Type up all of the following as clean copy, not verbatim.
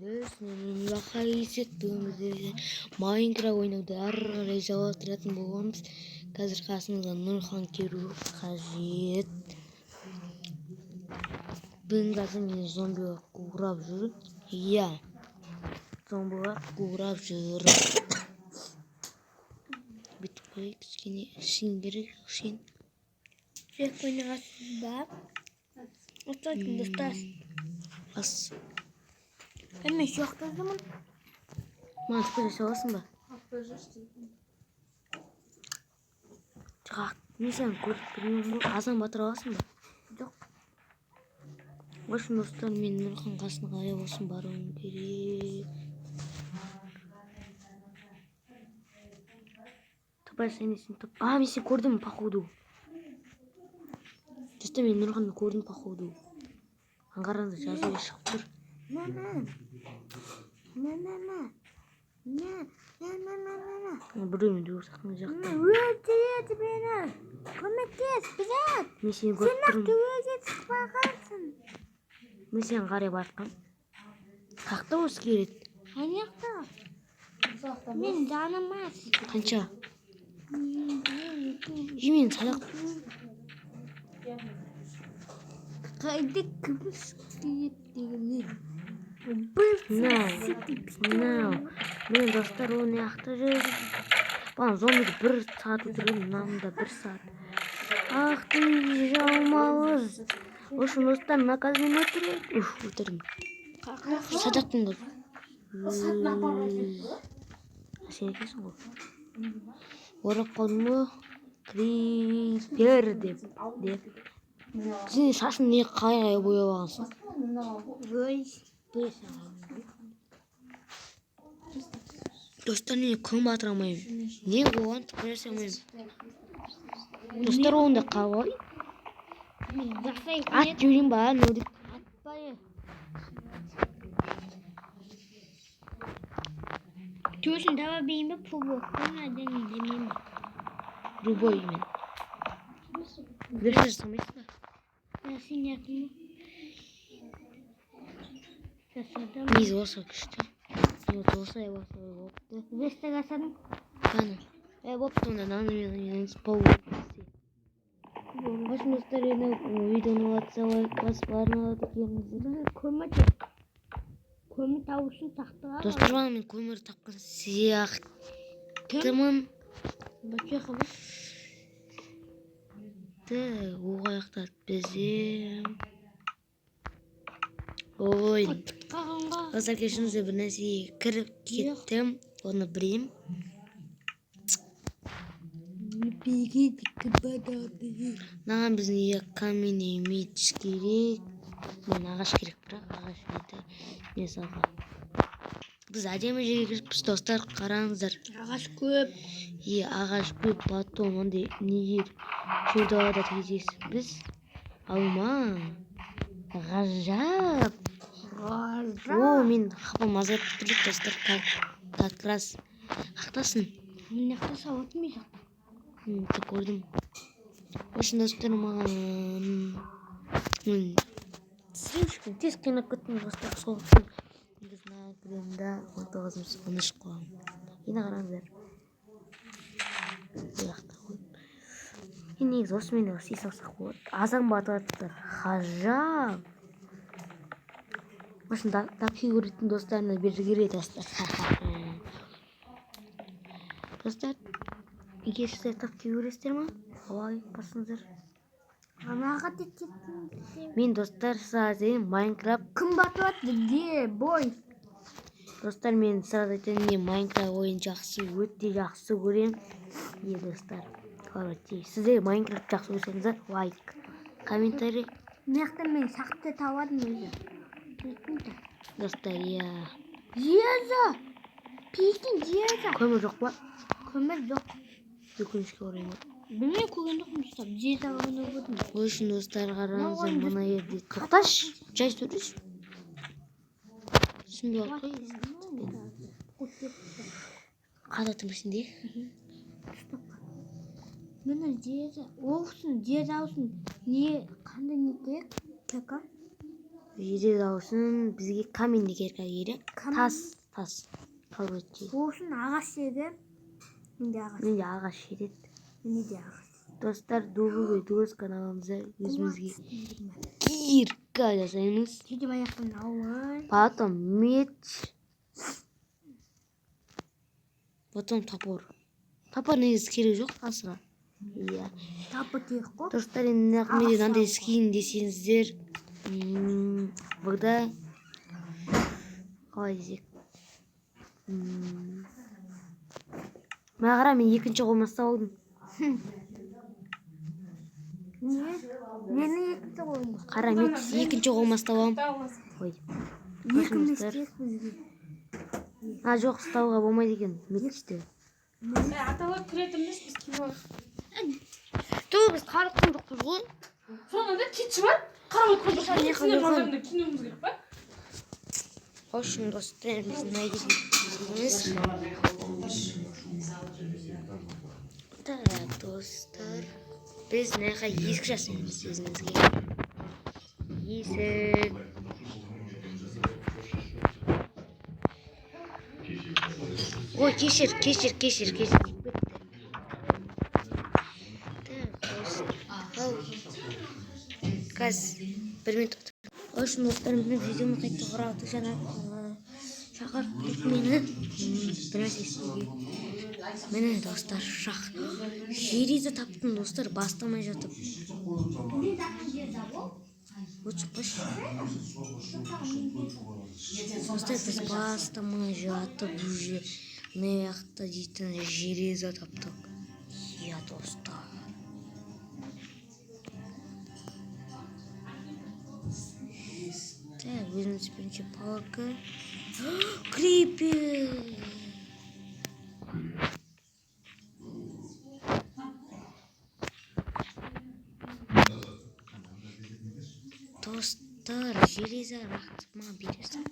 Өзінің лақайсеттігімізде Майнкрафт ойнауды әрі қарай жалғастыратын боламыз. Қазір қасымызға Нұрхан келу қажет. Бүгін қазір мен зомбиға қуырап жүр. Иә, зомбиға қуырап жүр. Бүйтіп қой, кішкене ішін керек, ішін. Жек ойнағасыз ба? Остайтын достар. Ас. Әме жоқтадымын. Маған түпілі саласың ба? Жақ, мен сені көріп білмеймін ғой. Азан батыр аласың ба? Жоқ. Осы достар, мен Нұрхан қасына қарай болсын баруым керек. Тапай сен есін тап. Мен сені көрдім, походу. Достар, мен Нұрханды көрдім, походу. Аңғарыңыздар, жазуға шығып тұр. Біреумен жүрсақтың жақта. Өлтіреді мені. Көмектес, білет. Мен сені көріп тұрмын. Сен өте шықпағансың. Мен сені қарай батқам. Қақта осы келеді. Қанақта? Мен жанымас. Қанша? Мен садақ. Қайды күміс кейіп дегенде. Мен достар оны яқты жүр. Баған зомбиді 1 сағат өтірген, мынамында 1 сағат. Ақты жалмауыз. Осы достар наказмен өтірген. Өтірдім. Садақтың да. Сен екенсің ғой. Орап қалдың ба? Крипер деп. Сен шашын не қай бояп алғансың? Достар, не күн батыра алмаймын. Не оған түпір жасай алмаймын. Достар, онда қалай? Ат жүрейін ба? Атпайы. Төсін таба бейін бе пұлбы? Көңі әден демейін бе? Любой мен. Бірші жасамайсың ба? Сен яқын ба? Жасадым. Мейіз болса күшті. Мен болса болса болыпты. Весті жасадым. Қаны? Болыпты онда наны мен спау болыпты. Вашым достар, видеоны атса лайк басып арналады екеніңіздер. Көмір тауышын тақтыға. Достар, бағана мен көмір тапқан сияқтымын. Бәкеқі ба? Оға аяқтады бізде. Ой. Достар, кешіңізде бір нәрсеге кіріп кеттім. Оны білем. Наған біздің каменный меч керек. Мен ағаш керек, бірақ ағаш еді. Мен салға. Біз әдемі жерге кіріппіз, достар, қараңыздар. Ағаш көп. Ағаш көп, потом ондай негер шөлдалада кездесіп біз. Алма. Ғажап. Мен қапам азап тұрып, достар, как раз. Қақтасын. Мен яқта сауатым ей жақта. Ты көрдім. Үшін достар, маған тез қинап кеттім, достар, соғыттым. Негізін кілемді 19-13 қоғам. Ені қараңыздар. Бұяқта қойып. Негіз осы мен осы салсақ болады. Азан батыраттар. Ғажап. Машын тапки көретін достарына берді керек, достар. Достар, егер сіздер тапки көресіздер ма? Олай басыңыздар. Анаға тектеттім. Мен достар сразу айтайын, Майнкрафт Күн батып атты, де, бой. Достар, мен сразу айтайын, мен Майнкрафт ойын жақсы, өте жақсы көрем. Достар, короче, сіздер Майнкрафт жақсы көрсеңіздер, лайк, комментарий. Мияқтан мен сақты табадым өзі. Достар, Жеза! Пейкен жеза! Көмір жоқ па? Көмір жоқ. Өкінішке орай ма? Білмей көген жоқпын ұстап, жезаға ғана көрдім. Ол үшін достар, қараңыздар, мына жерде. Тоқташ, жай сөйлес. Түсінбей алып қой. Қадатым ішінде. Мені жеза, оғысын, жеза аусын, не, қандай не керек? Кәка? Жире даусын бізге каменді керек. Тас. Қалбетке. Болсын ағаш еді. Менде ағаш жирет. Менде де ағаш. Достар, дуғыз каналымызда өзімізге кирка жасаймыз. Сөйтіп аяқтан ауыр. Потом меч. Потом топор. Топор негізі керек жоқ асыға. Иә. Тапы керек қой. Достар, енді менде мынандай скин десеңіздер, бұда қалай десек. Мағара, мен екінші қолмаста болдым. Не? Нені екінші қолмаста? Қара, мен екінші қолмаста болдым. Қой. Екімді істейік бізге. Жоқ, ұстауға болмайды екен, мечте. Аталар кіретін емес біз кино. Біз қарықтың жоқпыз ғой. Соны да кетші бар. Қарап отқан жоқпыз. Не Сіздер қылған? мазарында киномыз керек па? Қошын достар, біз найдеміз. Так, достар. Біз наға есік жасаймыз өзімізге. Есік. Ой, кешір. Каз, бір минут отыр. Ошын достар, мен видеоны қайтты құрауды жаңа шақырып кетті мені. Бір мәселесіге. Мені достар жерді таптым достар, бастамай жатып. Өтшіппаш. Достар, біз бастамай жатып уже маяқта дейтін жерді таптық. Я достар. Так, өзіміз бірінші палка. Крипер! Достар, железа рақтыма бересің.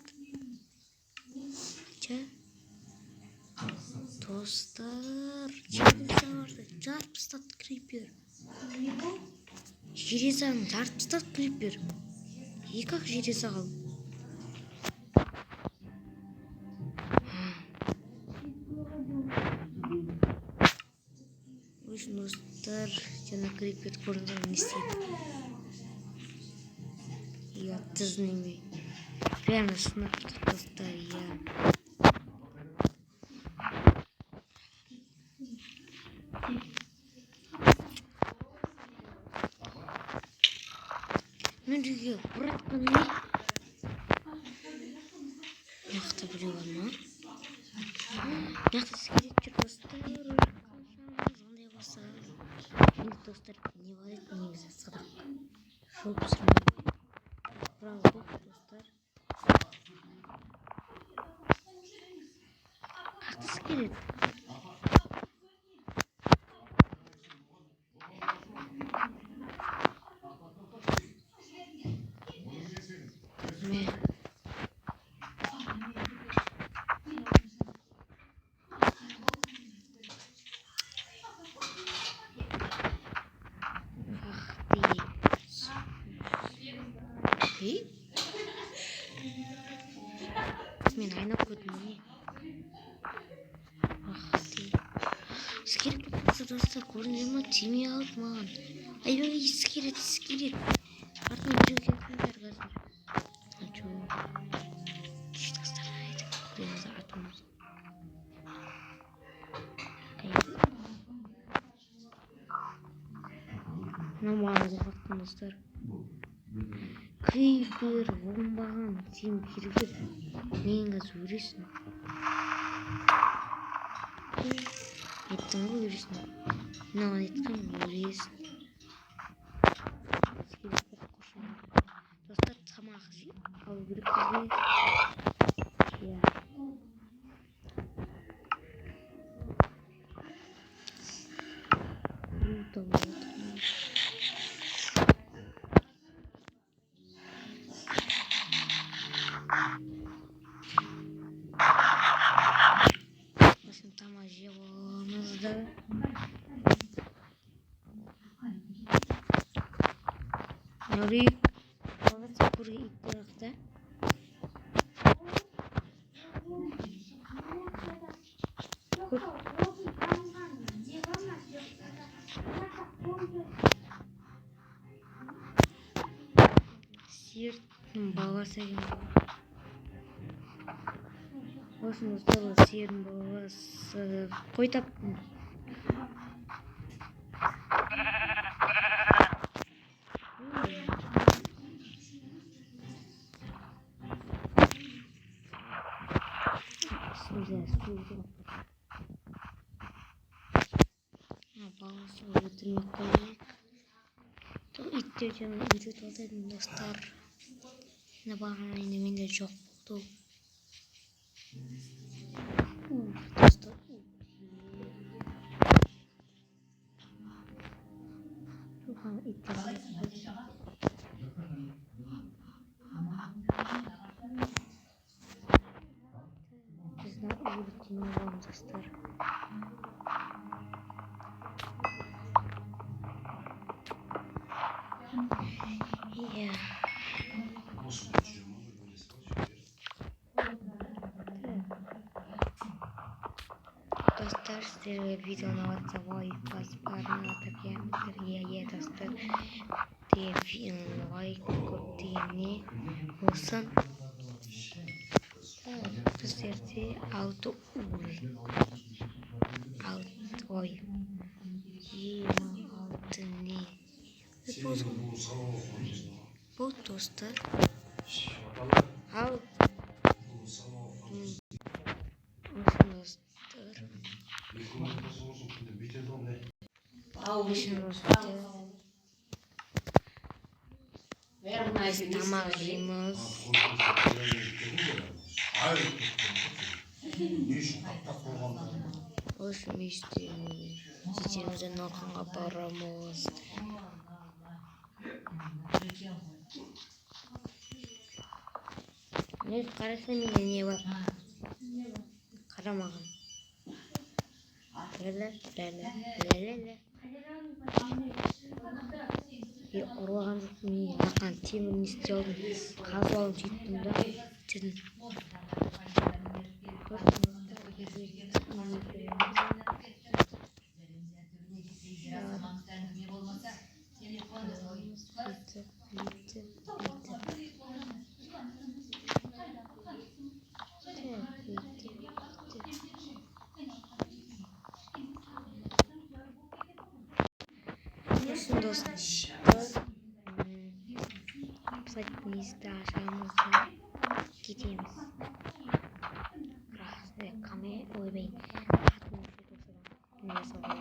Достар, железарды жарып тастады крипер. Железаны жарып тастады крипер. Как железа қалды? Өшін достар, жаңа крипер көрінген не істейді? Я тізнеме. Прямо сынап тұр достар, я. Мен жүге бұратқан не? Яқты біле бар ма? Яқты скелет жүр достар. Ондай болса. Енді достар, не бар еді негізі садақ. Шоп сұрмай. Браво, достар. Яқты скелет. Мен айнап көрдім не? Скелет болса достар, көрінді ма? Тимей алып маған. Айбаға скелет. Артын біреу келдіңдер қазір. Ачу. Кеш достар, айтып көріңіз артымыз. Маған қорқаттым достар. Крипер, оңбаған, сен кіргір. Мен қазір өресің. Еттің ғой өресің. Мынаған еткен өресің. Достар, тамақ жей. Алу керек бізге. Осыны тамақ жеп аламызды. Нұрик, қалғатса көрге ит бұрақты. сиырдың баласы екен. Осыны ұстап сиырдың баласы қой таптым. Баласы өлтірмек қоймай. İttireceğim, ücret alsaydım dostlar. Ne bağırma yine bende çok oldu. Dostlar. Çok an ittireceğim. Bizden üretimi var dostlar. Yeah. Dostlar sizlerle videonu WhatsApp'a pasparına takıya dostlar diye like kutini olsun. Sizlerce auto oy 26 ne? Bu dostlar. Al. Tamam yiyeceğiz. Hoşum işte. Çiçeğimizden okuna paramız. Ne karasın mı ne var? Karamağın. Lele. Bir orhan mi yakan timin istiyorum. Kazalım çıktığımda çıktım. Dostlar. Saçımızda aşağımızda gidiyoruz. Ve kamera oynayın. Ne sabah.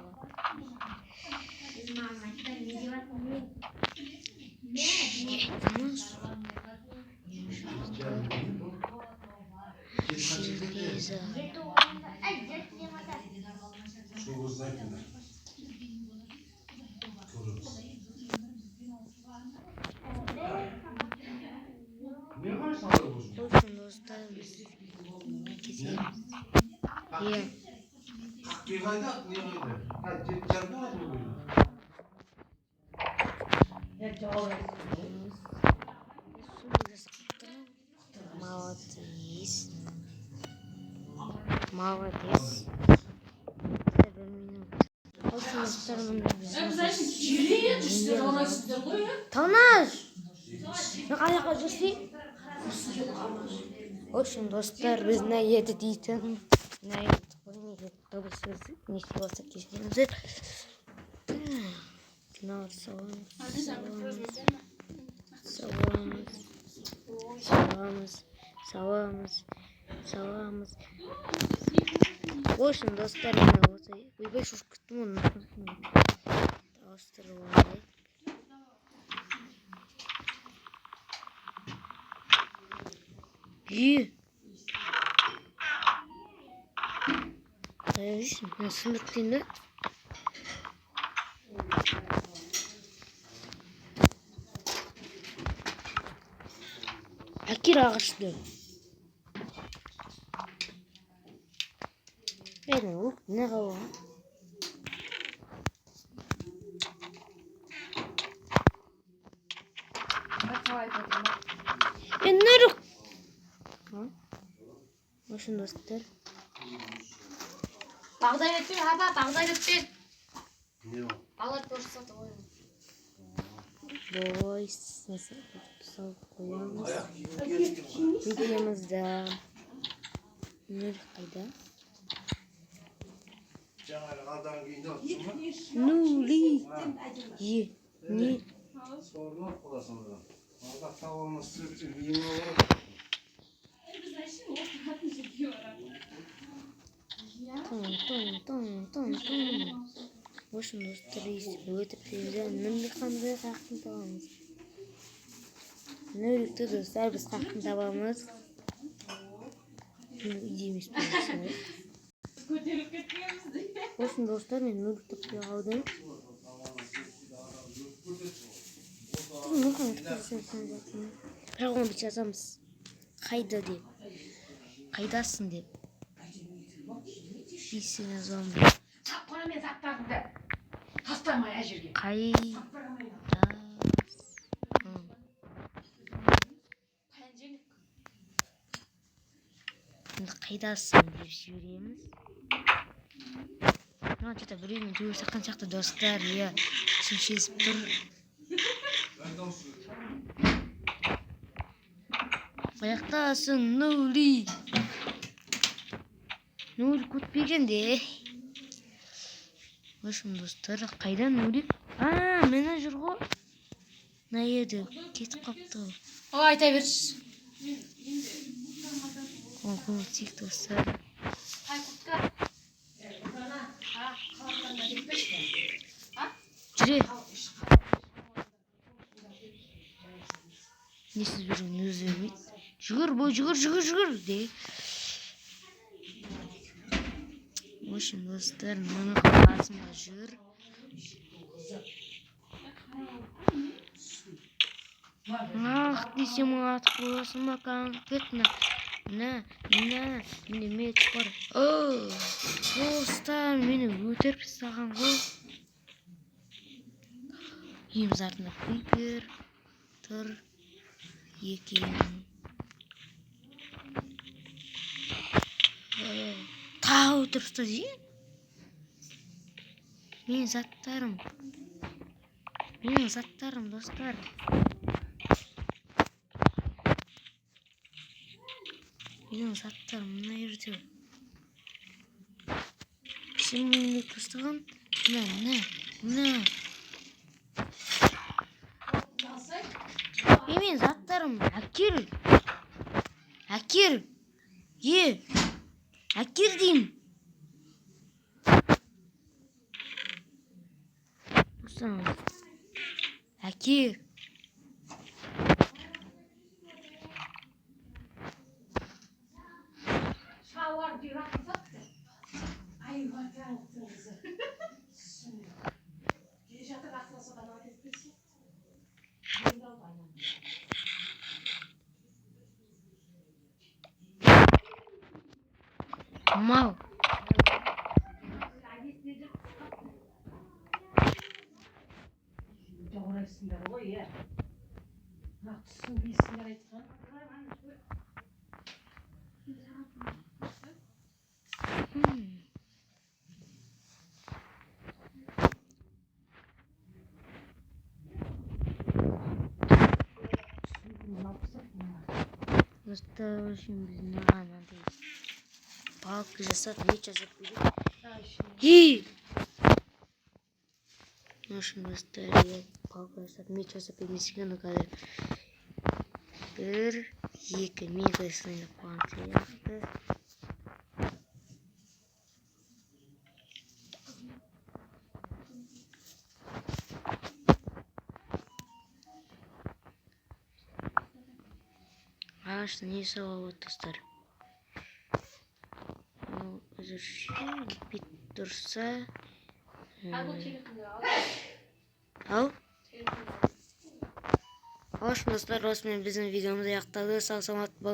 Olsun dostlarımız. Gidiyoruz. Yeah. Молодец. Olsun dostlarımın. Tanış. Ne kadar kocası? Olsun dostlar biz ne yedi diyeceğim. Ne yedik bunu yedik. Babasız ne şey olsa keşke. Final savamız. Olsun dostlar ne olsa. Bir beş uçkuttum onu. Dostlar var. İyi. Nasıl bittiğinde? Akir ağaçlı. Benim ne hava? Nerede? Başın dostlar. Bağday öttür haba bağday öttür. Ne o? Bağlar borsa da oyun. Boys nasıl? салып коябыз. Видеомузда Нури кайда? Жаңадан кейін отчума. Нури. Не? Сорлап қаласың одан. Алда табаны сүйіп үйіңе барады. Тон. В общем, достар, если вы это привезли, Нури қандай қақтың табамыз. Нурикті достар, біз қақтың табамыз. Идейміз білесіңіз. В общем, достар, мен Нурикті қия қалдым. Бірақ оны біз жазамыз. Қайда деп. Қайдасың деп. Бейсен жазамыз. Сапқана мен заттарымды тастамай әжерге. Қайдасың. Енді қайдасың деп жібереміз. Что-то біреумен жүгірсаққан сияқты достар, иә, ішім сезіп тұр. Қаяқтасың, Нури. Нури көтпегенде. В общем, достар, қайда Нури? Менеджер ғой. Мына еді, кетіп қапты. Айта берші. Көмектесейік достар. Қай куртка? Жүре. Несіз бірін өзі өрмейді. Жүгір, жүгір, де. В общем, достар, мұны қасымда жүр. Десем атып боласың ба, конкретно. Мені мет бар. Достар, мені өтеріп тастаған ғой. Үйіміз артында Крипер тұр екен. Тағы өтеріп тастады. Менің заттарым, достар. Менің заттарым мына жерде. Сен мені тастаған? Мына. Менің заттарым, әкер. Әкер дейм. Әкер. Мал. Жоғырайсыңдар ғой, е. Түсін бейсіңдер айтқан. Достар, үшін біз маған палка жасап, меч жасап береді. В общем, достар, палка жасап, меч жасап бермескен қазір. 1-2 мега сынып қойған сияқты. Ағашты не салып достар? Бит тұрса. Ал? Ағаш достар, осымен біздің видеомыз аяқталды. Сау саламат болыңыздар.